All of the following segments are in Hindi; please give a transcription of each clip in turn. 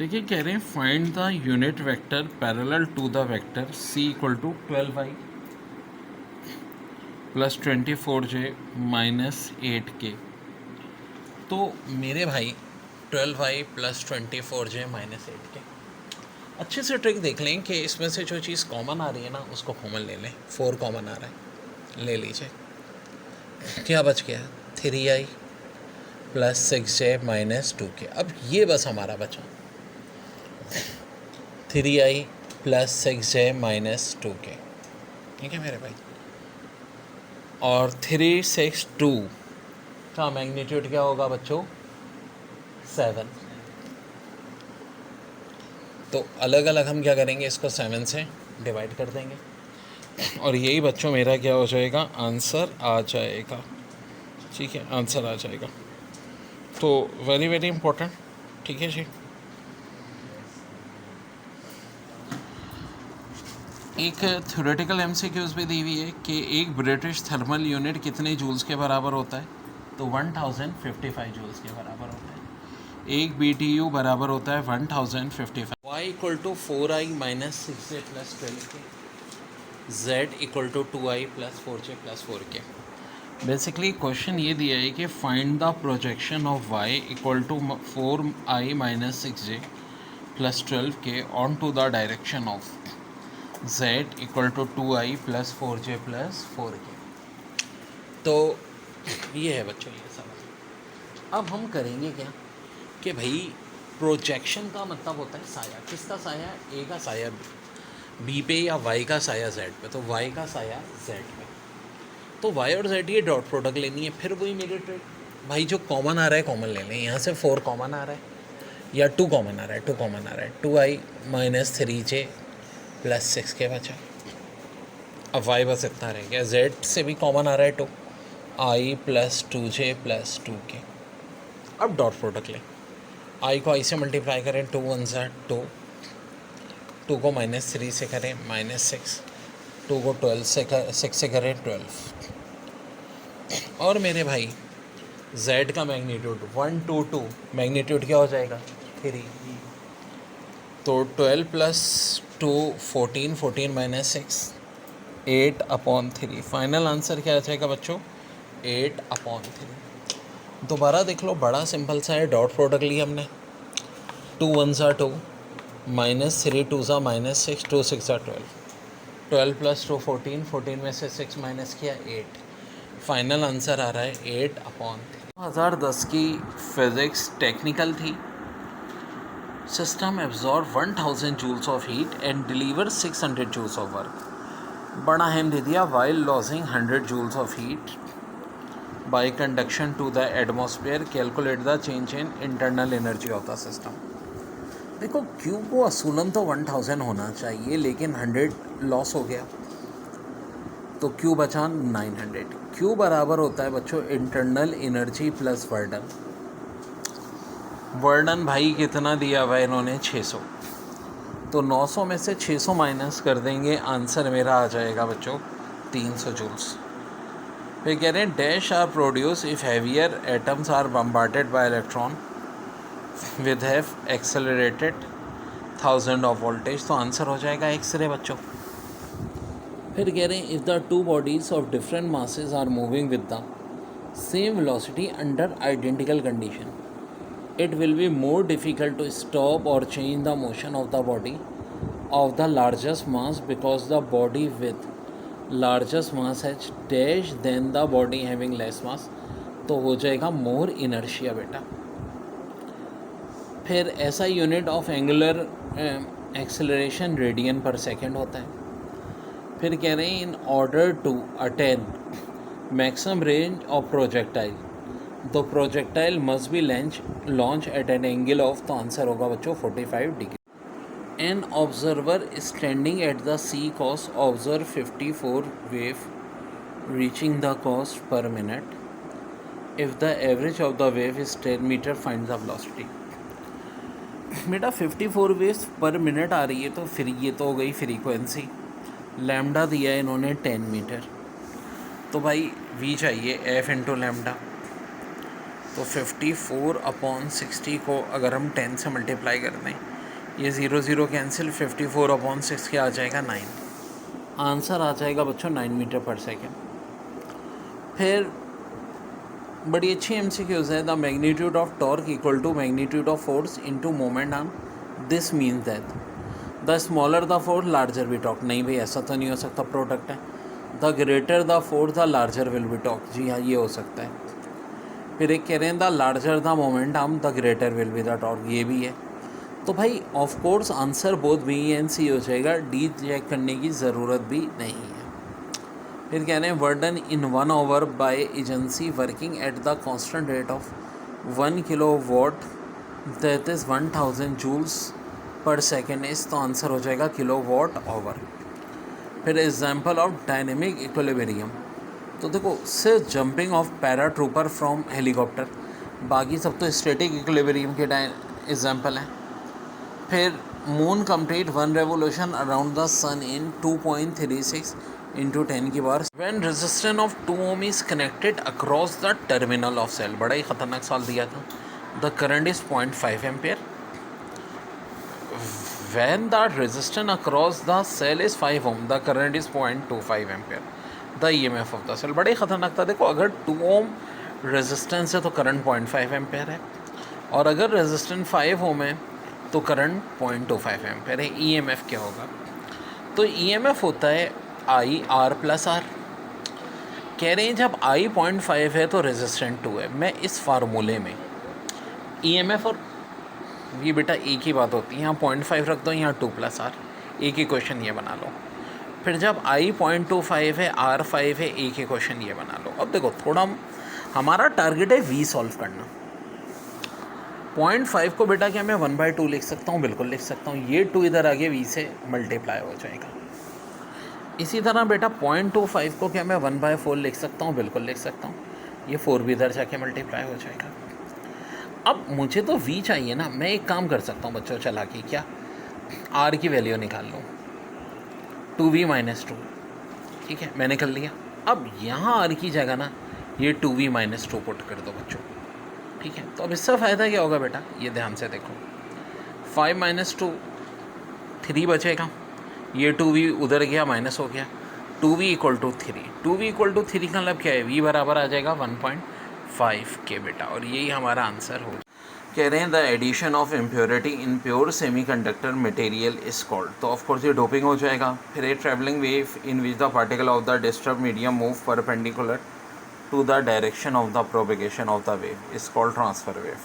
देखिए कह रहे हैं find the unit vector parallel to the vector c equal to 12y plus 24j minus 8k। तो मेरे भाई 12y plus 24j minus 8k, अच्छे से ट्रिक देख लें कि इसमें से जो चीज़ कॉमन आ रही है ना उसको कॉमन ले लें। 4 कॉमन आ रहा है, ले लीजिए। क्या बच गया? 3i plus 6j minus 2k। अब ये बस हमारा बचा 3i plus 6j minus 2k। ठीक है मेरे भाई। और 362 का मैग्नीट्यूड क्या होगा बच्चों? 7। तो अलग अलग हम क्या करेंगे, इसको 7 से डिवाइड कर देंगे और यही बच्चों मेरा क्या हो जाएगा? आंसर आ जाएगा। ठीक है, आंसर आ जाएगा। तो वेरी वेरी इंपॉर्टेंट। ठीक है जी। एक थ्योरेटिकल एमसीक्यूज़ भी दी हुई है कि एक ब्रिटिश थर्मल यूनिट कितने जूल्स के बराबर होता है? तो 1055 जूल्स के बराबर होता है। एक BTU बराबर होता है 1055। y equal to 4i minus 6j plus 12k, z equal to 2i plus 4j plus 4k। Basically question ये दिया है कि find the projection of y equal to 4i minus 6j plus 12k on to the direction of z equal to 2i plus 4j plus 4k। तो ये है बच्चों ये सवाल। अब हम करेंगे क्या कि भाई प्रोजेक्शन का मतलब होता है साया। किसका साया? ए का साया बी पे या वाई का साया जेड पे। तो वाई का साया जेड पे। तो वाई और जेड ये डॉट प्रोडक्ट लेनी है। फिर वही मेरी ट्रिक भाई, जो कॉमन आ रहा है कॉमन ले लें। यहाँ से 4 कॉमन आ रहा है या 2 कॉमन आ रहा है, 2 कॉमन आ रहा है। 2i minus 3j plus 6k बचा। अब वाई बस इतना रह गया। जेड से भी कॉमन आ रहा है 2i plus 2j plus 2k। अब डॉट प्रोडक्ट लें। आई को आई से मल्टीप्लाई करें, 2 1 ज़ा 2, 2 को माइनस 3 से करें माइनस 6, 2 को 12 से 6 से करें 12। और मेरे भाई z का मैग्नीट्यूड 1 2 2, मैग्नीट्यूड क्या हो जाएगा? 3। तो 12 प्लस 2 14, 14 माइनस 6 8/3। फाइनल आंसर क्या आ जाएगा बच्चों? 8/3। दोबारा देख लो, बड़ा सिंपल सा है। डॉट प्रोडक्ट लिया हमने, 2 1 ज़ा 2 माइनस 3 2 ज़ा माइनस 6 2 6 ज़ा 12, 12 प्लस 2 14, 14 में से 6 माइनस किया 8। फाइनल आंसर आ रहा है 8/3। 2010 की फिज़िक्स टेक्निकल थी। System absorb 1000 joules of heat and deliver 600 joules of work. बड़ा अहम दे दिया, while losing 100 joules of heat by conduction to the atmosphere, calculate the change in internal energy of the system। देखो Q को असूलन तो 1000 होना चाहिए, लेकिन 100 लॉस हो गया तो Q बचा 900। Q बराबर होता है बच्चों इंटरनल एनर्जी प्लस वर्डन। वर्डन भाई कितना दिया हुआ है इन्होंने? 600। तो 900 में से 600 माइनस कर देंगे, आंसर मेरा आ जाएगा बच्चों 300 जूल्स। फिर कह रहे हैं dash are produce if heavier atoms are bombarded by electron with have accelerated 1000 of voltage. तो आंसर हो जाएगा एक्सरे बच्चों। फिर कह रहे हैं if the two bodies of different masses are moving with the same velocity under identical condition, it will be more difficult to stop or change the motion of the body of the largest mass because the body with largest mass has dash then the body having less mass. तो हो जाएगा मोर इनर्शिया बेटा। फिर ऐसा unit of angular acceleration radian per second होता है। फिर कह रहे हैं in order to attain maximum range of projectile the projectile must be launch at an angle of. तो आंसर होगा बच्चों 45 degree. An observer standing at the sea coast observe 54 wave reaching the coast per minute. If the average of the wave is 10 meter, find the velocity। बेटा 54 वेव्स पर मिनट आ रही है, तो फिर ये तो हो गई फ्रीक्वेंसी। लैम्डा दिया है इन्होंने 10 मीटर, तो भाई v चाहिए f इंटू लैम्डा। तो 54/60 को अगर हम 10 से मल्टीप्लाई कर दें ये 0 0 कैंसिल, 54/6 क्या आ जाएगा 9। आंसर आ जाएगा बच्चों 9 मीटर पर सेकेंड। फिर बड़ी अच्छी MCQs है। The magnitude of torque equal to magnitude of force into moment arm, this means that the smaller the force larger be torque. नहीं भाई, ऐसा तो नहीं हो सकता, प्रोडक्ट है। The greater the force the larger will be torque. जी हाँ, ये हो सकता है। फिर एक कह रहे हैं the larger the moment arm the greater will be the torque, ये भी है। तो भाई of course answer both B and C हो जाएगा, डी चेक करने की ज़रूरत भी नहीं है। फिर कह रहे हैं work done in 1 hour by agency working at the constant rate of 1 kilowatt that is 1000 joules per second is, तो आंसर हो जाएगा किलोवाट आवर। फिर एग्जाम्पल ऑफ डायनेमिक इक्विलिब्रियम, तो देखो सिर्फ jumping of paratrooper from helicopter, बाकी सब तो स्टैटिक इक्विलिब्रियम के एग्जाम्पल हैं। फिर moon complete 1 revolution around the sun in 2.36 into 10 की power. When resistance of 2 Om is connected across the terminal of cell, बड़ा ही खतरनाक सवाल दिया था। The current is 0.5 ampere. When the resistance across the cell is 5 ohm, the current is 0.25 ampere. The EMF of the cell, बड़ा ही खतरनाक था। देखो अगर 2 ओम रेजिस्टेंस है तो करंट 0.5 एम्पेयर है, और अगर रेजिस्टेंस 5 ओम है तो करंट 0.25 एम्पेयर है। EMF क्या होगा? तो EMF होता है IR प्लस R। कह रहे हैं जब I 0.5 है तो रेजिस्टेंस 2 है। मैं इस फार्मूले में EMF और ये बेटा एक ही बात होती है, यहाँ 0.5 रख दो, यहाँ 2 प्लस R, एक ही क्वेश्चन ये बना लो। फिर जब I 0.25 है, R 5 है, एक ही क्वेश्चन ये बना लो। अब देखो थोड़ा हमारा टारगेट है V सॉल्व करना। 0.5 को बेटा क्या मैं 1/2 लिख सकता हूँ? बिल्कुल लिख सकता हूँ। ये 2 इधर आगे V से मल्टीप्लाई हो जाएगा। इसी तरह बेटा 0.25 को क्या मैं 1/4 लिख सकता हूँ? बिल्कुल लिख सकता हूँ। ये 4 भी इधर जाके मल्टीप्लाई हो जाएगा। अब मुझे तो V चाहिए ना, मैं एक काम कर सकता हूँ बच्चों, चला के क्या R की वैल्यू निकाल लूँ, 2V - 2। ठीक है, मैंने कर लिया। अब यहाँ R की जगह ना ये 2V - 2 पुट कर दो बच्चों। ठीक है, तो अब इससे फ़ायदा क्या होगा बेटा, ये ध्यान से देखो। 5 - 2 3 बचेगा, ये 2V उधर गया माइनस हो गया, 2V = 3। 2V = 3 का मतलब क्या है? V बराबर आ जाएगा 1.5 के बेटा, और यही हमारा आंसर हो। कह रहे हैं the addition of impurity in pure semiconductor material is called, तो ऑफकोर्स ये डोपिंग हो जाएगा। फिर a travelling wave in which the particle of the disturb medium move perpendicular to the direction of the propagation of the wave is called transfer wave.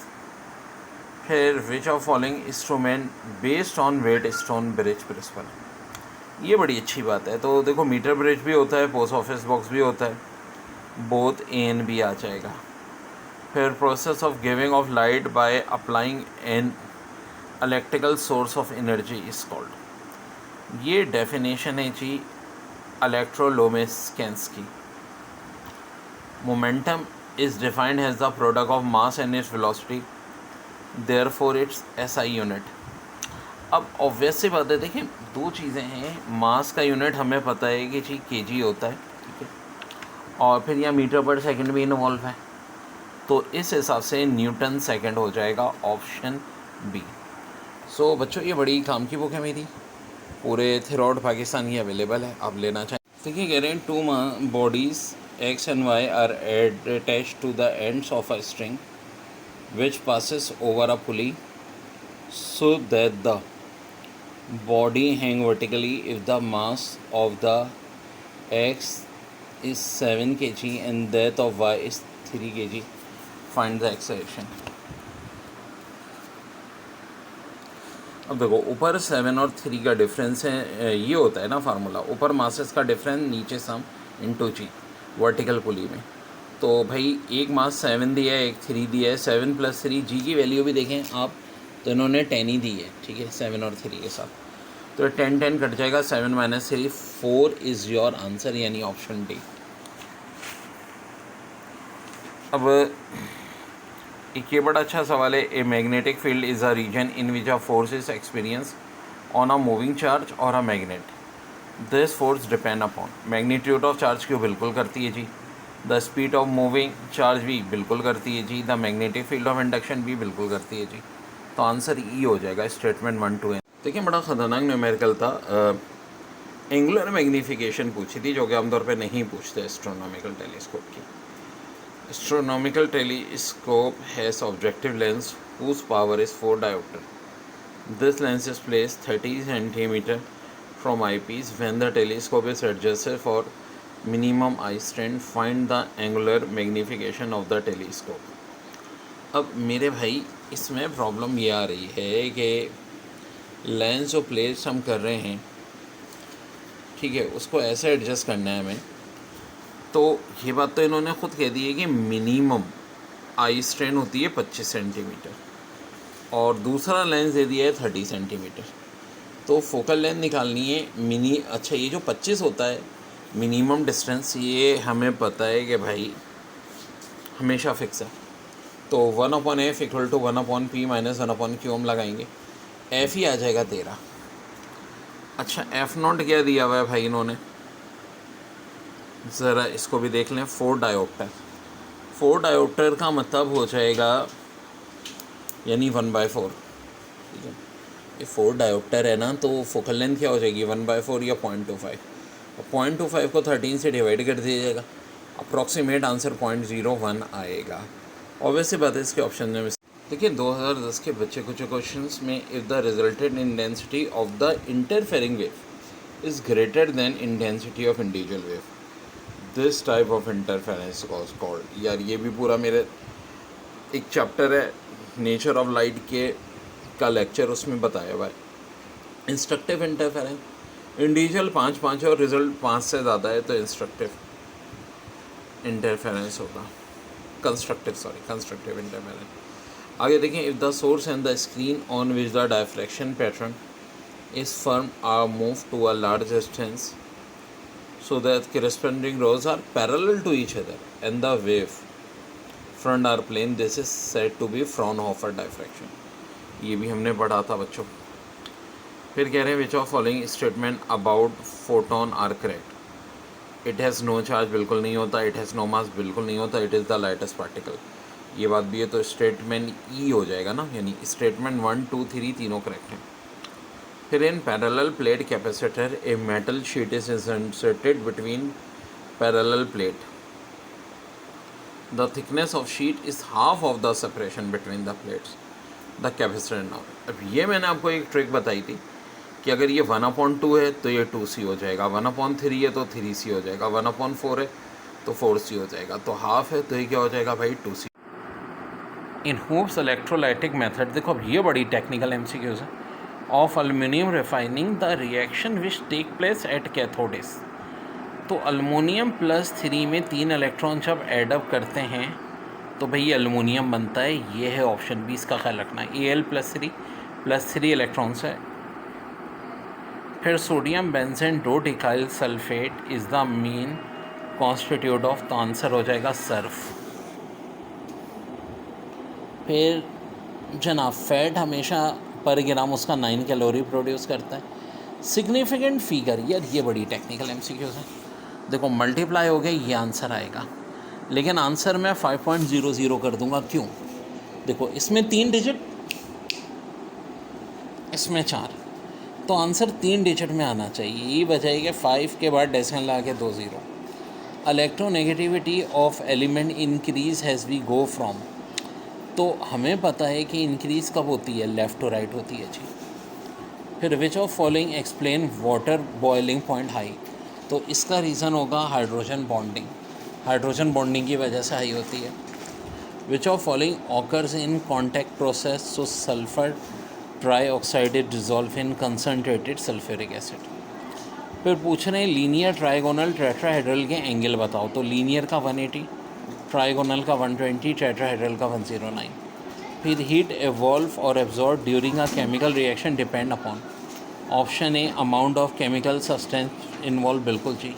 फिर which of following instrument based on Wheatstone bridge principle, ये बड़ी अच्छी बात है। तो देखो मीटर ब्रिज भी होता है, पोस्ट ऑफिस बॉक्स भी होता है, बोथ एन भी आ जाएगा। फिर process of giving off light by applying an electrical source of energy is called, ये डेफिनेशन है जी इलेक्ट्रोलोमिस्केंस की। Momentum is defined as the product of mass and its velocity, therefore its SI unit. अब ऑब्वियस सी बात है, देखिए दो चीज़ें हैं, मास का यूनिट हमें पता है कि जी kg होता है, ठीक है, और फिर यहाँ मीटर पर सेकंड भी इन्वॉल्व है, तो इस हिसाब से न्यूटन सेकंड हो जाएगा ऑप्शन बी। सो बच्चों ये बड़ी काम की बुक है मेरी, पूरे थ्रू आउट पाकिस्तान ये अवेलेबल है, आप लेना चाहें। देखिए कह रहे हैं 2 bodies X and Y are attached to the ends of a string which passes over a pulley so that the body hang vertically if the mass of the X is 7 kg and that of Y is 3 kg. Find the acceleration. अब देखो ऊपर 7 और 3 का डिफरेंस है, ये होता है ना फार्मूला, ऊपर मासेस का डिफरेंस नीचे सम इनटू जी वर्टिकल पुली में। तो भाई एक मास 7 दिया है, एक 3 दिया है, 7 + 3 जी की वैल्यू भी देखें आप तो इन्होंने 10 ही दी है, ठीक है, 7 और 3 के साथ, तो 10 कट जाएगा, 7 - 3 4 इज़ योर आंसर, यानी ऑप्शन डी। अब एक ये बड़ा अच्छा सवाल है, a magnetic field is a region in which a force is experience on a moving charge or a magnet, this force depend upon magnitude of charge क्यों बिल्कुल करती है जी, the speed of moving charge भी बिल्कुल करती है जी, the magnetic field of induction भी बिल्कुल करती है जी। तो आंसर ई हो जाएगा स्टेटमेंट 1, 2 एंड देखिए बड़ा ख़तरनाक न्यूमेरिकल था। एंगुलर मैग्नीफिकेशन पूछी थी, जो कि आमतौर पे नहीं पूछते एस्ट्रोनॉमिकल टेलीस्कोप की। Astronomical telescope has objective lens whose power is 4 diopter. This lens is placed 30 centimeter from eyepiece. When the telescope is adjusted for minimum eye strain, find the angular magnification of the telescope. अब मेरे भाई इसमें प्रॉब्लम ये आ रही है कि लेंस जो प्लेस हम कर रहे हैं, ठीक है, उसको ऐसे एडजस्ट करना है हमें। तो ये बात तो इन्होंने ख़ुद कह दी है कि मिनिमम आई स्ट्रेन होती है 25 सेंटीमीटर, और दूसरा लेंस दे दिया है 30 सेंटीमीटर। तो फोकल लेंथ निकालनी है अच्छा, ये जो 25 होता है मिनिमम डिस्टेंस, ये हमें पता है कि भाई हमेशा फिक्स है। तो 1/f equal to 1/p minus 1/q हम लगाएंगे, एफ ही आ जाएगा 13। अच्छा, एफ नॉट क्या दिया हुआ है भाई इन्होंने, ज़रा इसको भी देख लें। 4 डायोप्टर, 4 डायोप्टर का मतलब हो जाएगा यानी 1/4, ठीक है। ये 4 डायोप्टर है ना, तो फोकल लेंथ क्या हो जाएगी 1/4 या 0.25, और 0.25 को 13 से डिवाइड कर दिया जाएगा, अप्रॉक्सीमेट आंसर 0.01 आएगा। ऑब्वियसली बात है इसके ऑप्शन में। देखिए 2010 के बच्चे कुछ क्वेश्चंस में, if the resulted intensity of the interfering wave is greater than intensity of individual wave, this type of interference was called. यार ये भी पूरा मेरे एक चैप्टर है नेचर ऑफ लाइट के का लेक्चर, उसमें बताया हुआ है। इंस्ट्रक्टिव इंटरफेरेंस, इंडिविजुअल 5 है और रिजल्ट 5 से ज़्यादा है तो इंस्ट्रक्टिव इंटरफेरेंस होगा, कंस्ट्रक्टिव इंटरफेरेंस। आगे देखें, if the source and the screen on which the diffraction pattern is formed are move to a large distance so that corresponding rows are parallel to each other and the wave front are plane, this is said to be Fraunhofer diffraction। ये भी हमने पढ़ा था बच्चों। फिर कह रहे हैं, which of following statement about photon are correct. It has no charge, बिल्कुल नहीं होता। इट हैज़ नो मास, बिल्कुल नहीं होता। It is the lightest particle, ये बात भी है। तो स्टेटमेंट ई हो जाएगा ना, यानी स्टेटमेंट 1, 2, 3 तीनों करेक्ट हैं। फिर in parallel plate capacitor a metal sheet is inserted between parallel plate, the thickness of sheet is half of the separation between the plates, the capacitor now. अब ये मैंने आपको एक ट्रिक बताई थी कि अगर ये 1/2 है तो ये 2c हो जाएगा, 1/3 है तो 3c हो जाएगा, 1/4 है तो 4c हो जाएगा, तो हाफ है तो ये क्या हो जाएगा भाई 2c। इन हूप्स इलेक्ट्रोलाइटिक मेथड, देखो अब ये बड़ी टेक्निकल एमसीक्यूज है। Of aluminium refining the reaction which take place at cathode is, तो अल्मोनियम +3 में 3 इलेक्ट्रॉन जब एडअप करते हैं तो भाई अल्मोनियम बनता है। ये है ऑप्शन बी, इसका ख्याल रखना है। Al+3 इलेक्ट्रॉन्स है। फिर sodium benzene dodecyl sulphate is the main constitute of, तो आंसर हो जाएगा सर्फ। फिर जनाब फैट हमेशा पर ग्राम उसका 9 कैलोरी प्रोड्यूस करता है। सिग्निफिकेंट फिगर, यार ये बड़ी टेक्निकल एमसीक्यूज है। देखो मल्टीप्लाई हो गया, ये आंसर आएगा, लेकिन आंसर मैं 5.00 कर दूंगा। क्यों? देखो इसमें 3 डिजिट, इसमें 4, तो आंसर 3 डिजिट में आना चाहिए। ये वजह है कि 5 के बाद डेसिमल ला के 2 0। Electronegativity of element increase has we go from, तो हमें पता है कि इंक्रीज़ कब होती है, लेफ़्ट टू राइट होती है जी। फिर which of following explain water boiling point high, तो इसका रीज़न होगा हाइड्रोजन बॉन्डिंग, हाइड्रोजन बॉन्डिंग की वजह से हाई होती है। विच of following occurs in contact process, so sulphur trioxide is dissolve in concentrated sulphuric acid. फिर पूछ रहे हैं लीनियर ट्राइगोनल टेट्राहेड्रल के एंगल बताओ, तो लीनियर का 180, ट्राइगोनल का 120, टेट्राहेड्रल का 109। फिर heat evolve or absorb during a chemical reaction depend upon, option A amount of chemical substance involve, बिल्कुल जी।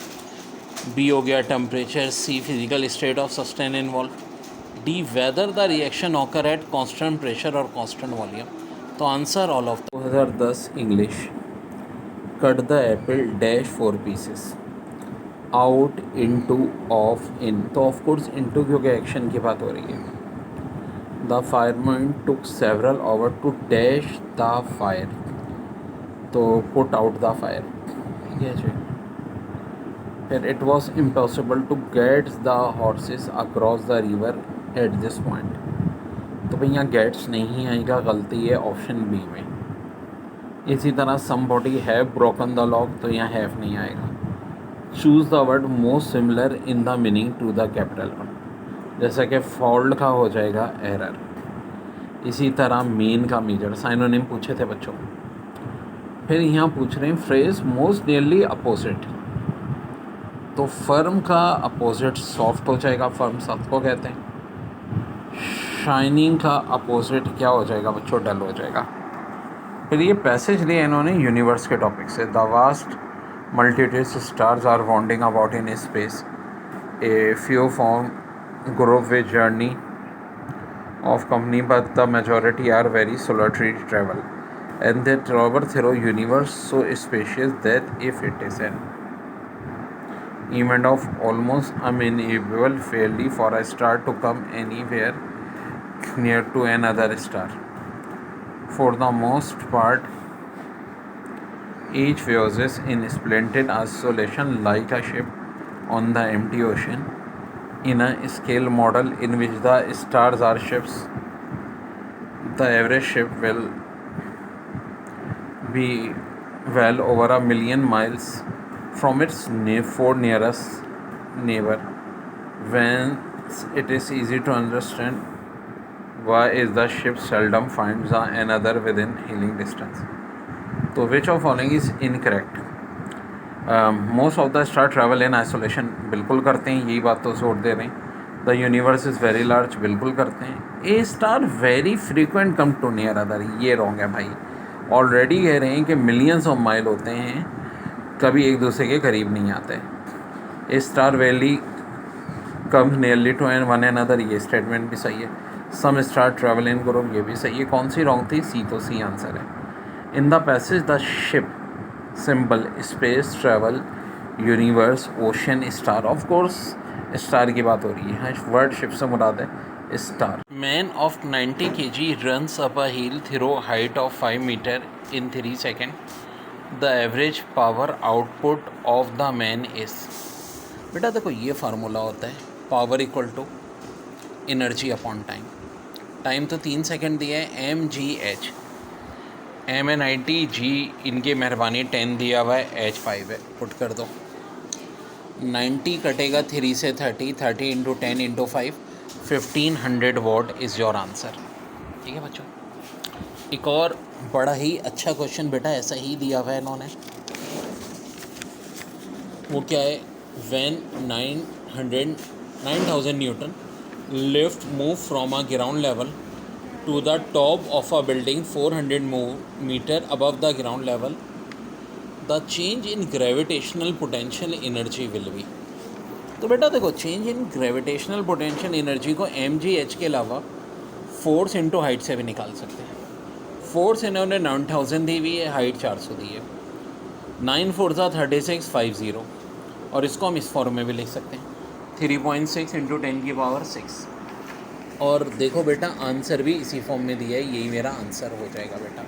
बी हो गया temperature, C physical state of substance involve, D whether the reaction occur at constant pressure or constant volume, तो answer all of. 2010 English, cut the apple dash 4 pieces, out, into, of, in, तो ऑफ कोर्स इनटू क्योंकि एक्शन की बात हो रही है। The fireman took several hour to dash the fire, तो पुट आउट द फायर, ठीक है जी। फिर it was impossible to get the horses across the river at this point, तो भाई यहाँ गेट्स नहीं आएगा, गलती है ऑप्शन बी में। इसी तरह somebody have broken the lock, तो यहाँ हैव नहीं आएगा। Choose the word most similar in the meaning to the capital one, जैसा कि फॉल्ट का हो जाएगा एरर। इसी तरह मीन का मेजर, साइनोनिम पूछे थे बच्चों। फिर यहाँ पूछ रहे हैं फ्रेज मोस्ट नियरली अपोजिट, तो फर्म का अपोजिट सॉफ्ट हो जाएगा, फर्म सख्त को कहते हैं। शाइनिंग का अपोजिट क्या हो जाएगा बच्चों, डल हो जाएगा। फिर ये पैसेज लिया इन्होंने यूनिवर्स के टॉपिक से। The vast multitudes stars are wandering about in space, a few form group with journey of company, but the majority are very solitary travel, and they travel through universe so spacious that if it is an event of almost unimaginable fairly for a star to come anywhere near to another star. For the most part, each views in splendid isolation like a ship on the empty ocean. In a scale model in which the stars are ships, the average ship will be well over 1,000,000 miles from its four nearest neighbor. Whence it is easy to understand why is the ship seldom finds another within hailing distance. So which of following is incorrect? Most of the star travel in isolation, बिल्कुल करते हैं, यही बात तो जोड़ दे रहे हैं। The universe is very large, बिल्कुल करते हैं। A star very frequent come to near other, ये रॉन्ग है भाई। ऑलरेडी कह रहे हैं कि मिलियंस ऑफ माइल होते हैं, कभी एक दूसरे के करीब नहीं आते। A star very come nearly to an one another, ये स्टेटमेंट भी सही है। Some star travel in group, ये भी सही है। कौन सी रॉन्ग थी? सी, तो सी आंसर है। In the passage the ship symbol space travel universe ocean star, of course star की बात हो रही है। वर्ड शिप से मुराद है star. Man of 90 kg runs up a hill through height of 5 metre in 3 second, the average power output of the man is. बेटा देखो ये फार्मूला होता है, power equal to energy upon time. Time तो 3 सेकेंड दिया है, mgh, MN90 G इनके मेहरबानी 10 दिया हुआ है, H5 है, पुट कर दो। 90 कटेगा 3 से 30, 30 into 10 into 5, 1500 what is your answer. ठीक है बच्चों, एक और बड़ा ही अच्छा क्वेश्चन बेटा ऐसा ही दिया हुआ है इन्होंने, वो क्या है? When 9000 Newton lift move from a ground level to the top of a building 400 meter above the ground level, the change in gravitational potential energy will be। तो बेटा देखो change in gravitational potential energy को mgh के अलावा फोर्स इंटू हाइट से भी निकाल सकते हैं। फोर्स इन्होंने 9000 दी हुई है, हाइट 400 दी है। 9 4 36 50, और इसको हम इस फॉर्म में भी लिख सकते हैं 3.6 इंटू 10 की पावर 6। और देखो बेटा आंसर भी इसी फॉर्म में दिया है, यही मेरा आंसर हो जाएगा बेटा।